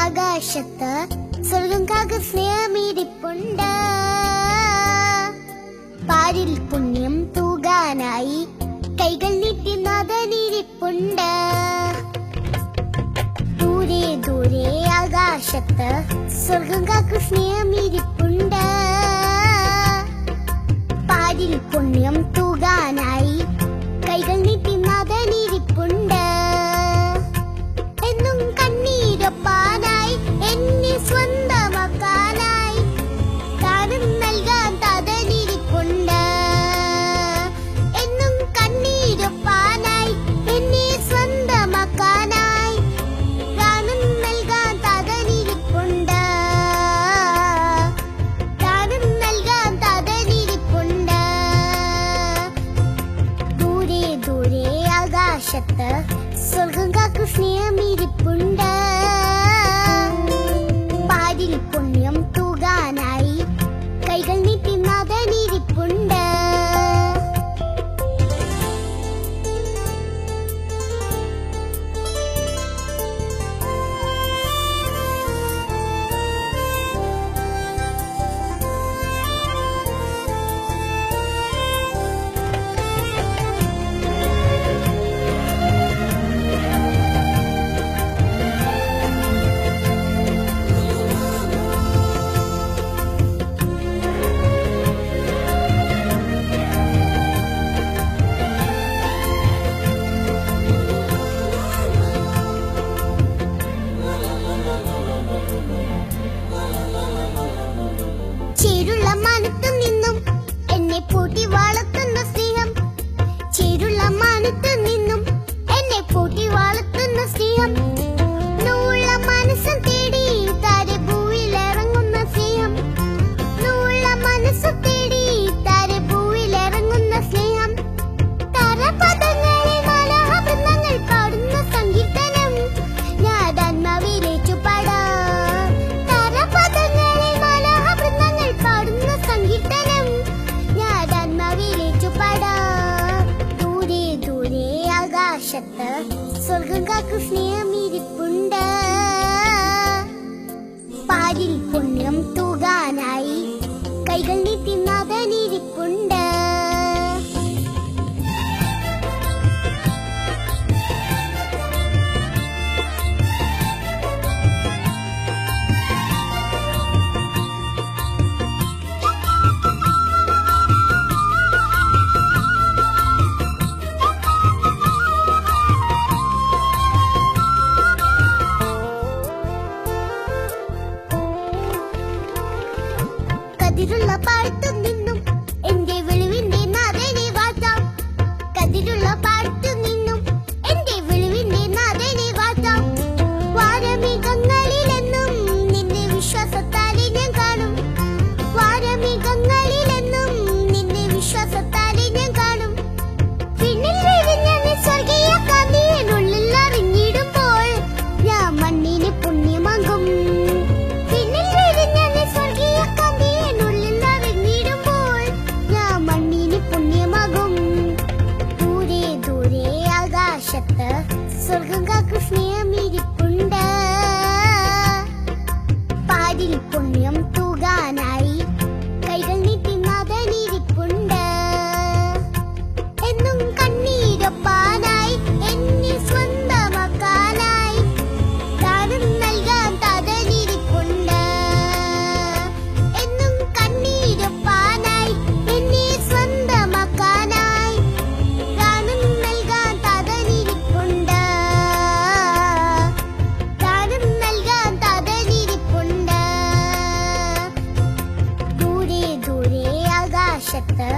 ആകാശത്ത് സ്വർഗം കാക്ക് സ്നേഹമിരിപ്പുണ്ട്. പാരിൽ പുണ്യം തൂകാനായി കൈകൾ നീട്ടി നാഥനിരിപ്പുണ്ട്. ദൂരെ ദൂരെ ആകാശത്ത് സ്വർഗം കാക്ക് സ്നേഹമിരിപ്പുണ്ട്. പാരിൽ പുണ്യം തൂകാനായി കൈകൾ നീട്ടി നാഥനിരിപ്പുണ്ട്. എന്നും കണ്ണീരൊപ്പാനായി എന്നെ സ്വന്തമാക്കാനായി ദാനം നൽകാൻ താതനിരിപ്പുണ്ട്. എന്നും കണ്ണീരൊപ്പാനായി എന്നെ സ്വന്തമാക്കാനായി ദാനം നൽകാൻ താതനിരിപ്പുണ്ട്. ദാനം നൽകാൻ താതനിരിപ്പുണ്ട്. ദൂരെ ദൂരെ ആകാശത്ത് സ്വർഗം കാക്ക് സ്നേഹമിരിപ്പുണ്ട്. പാരിൽ പുണ്യം തൂകാനായി കൈകൾ നീട്ടി നാഥനിരിപ്പുണ്ട്. ചേരുള്ള മാനത്തു നിന്നും എന്നെ പൂട്ടി വളർത്തുന്ന സ്നേഹം. ചേരുള്ള മാനത്തു നിന്നും എന്നെ പൂട്ടി വളർത്തുന്ന സ്നേഹം. നൂള്ള മനസ്സും തേടി താരഭൂവിലിറങ്ങുന്ന സ്നേഹം. നൂള്ള മനസ്സും തേടി താരഭൂവിലിറങ്ങുന്ന സ്നേഹം. തരപദങ്ങളിൽ മലഹബൃന്ദങ്ങൾ പാടുന്ന സങ്കീർത്തനം ഞാൻ ആത്മാവിലേറ്റു പാടാം. തരപദങ്ങളിൽ മലഹബൃന്ദങ്ങൾ പാടുന്ന സങ്കീർത്തനം ഞാൻ ആത്മാവിലേറ്റു പാടാം. ദൂരെ ദൂരെ ആകാശത്ത് സ്വർഗം കാക്ക് സ്നേഹമിരിപ്പുണ്ട്. പാരിൽ പുണ്യം തൂകാനായി കൈകൾ നീട്ടി നാഥനിരിപ്പുണ്ട്. കതിരുള്ള പാടത്തു നിന്നും എന്റെ വെളിവിന്റെ നാഥനെ വാഴ്ത്താം. കതിരുള്ള പാടത്തു നിന്നും എന്റെ വെളിവിന്റെ നാഥനെ വാഴ്ത്താം. വാരമേഘങ്ങളിലെന്നും നിന്റെ വിശ്വാസത്താലെ ഞാൻ കാണും. വാരമേഘങ്ങളിലെന്നും നിന്റെ വിശ്വാസത്താലെ ഞാൻ കാണും. പിന്നിൽ വിരിഞ്ഞ സ്വർഗീയ കാന്തി എന്നുള്ളിൽ അറിഞ്ഞിടുമ്പോൾ ഞാൻ മണ്ണിന് പുണ്യമാകും. പിന്നിൽ വിരിഞ്ഞ സ്വർഗീയ കാന്തി എന്നുള്ളിൽ അറിഞ്ഞിടുമ്പോൾ ഞാൻ മണ്ണിന് പുണ്യമാകും. ദൂരെ ദൂരെ ആകാശത്ത് സ്വർഗം കാക്ക് സ്നേഹമിരിപ്പുണ്ട്. പാരിൽ പുണ്യം തൂകാനായി കൈകൾ നീട്ടി നാഥനിരിപ്പുണ്ട്. എന്നും കണ്ണീരൊപ്പാനായി എന്നെ സ്വന്തമാക്കാനായി ദാനം നൽകാൻ താതനിരിപ്പുണ്ട്. എന്നും കണ്ണീരൊപ്പാനായി എന്നെ സ്വന്തമാക്കാനായി ദാനം നൽകാൻ താതനിരിപ്പുണ്ട്. ദാനം നൽകാൻ താതനിരിപ്പുണ്ട്. ദൂരെ ദൂരെ ആകാശത്ത്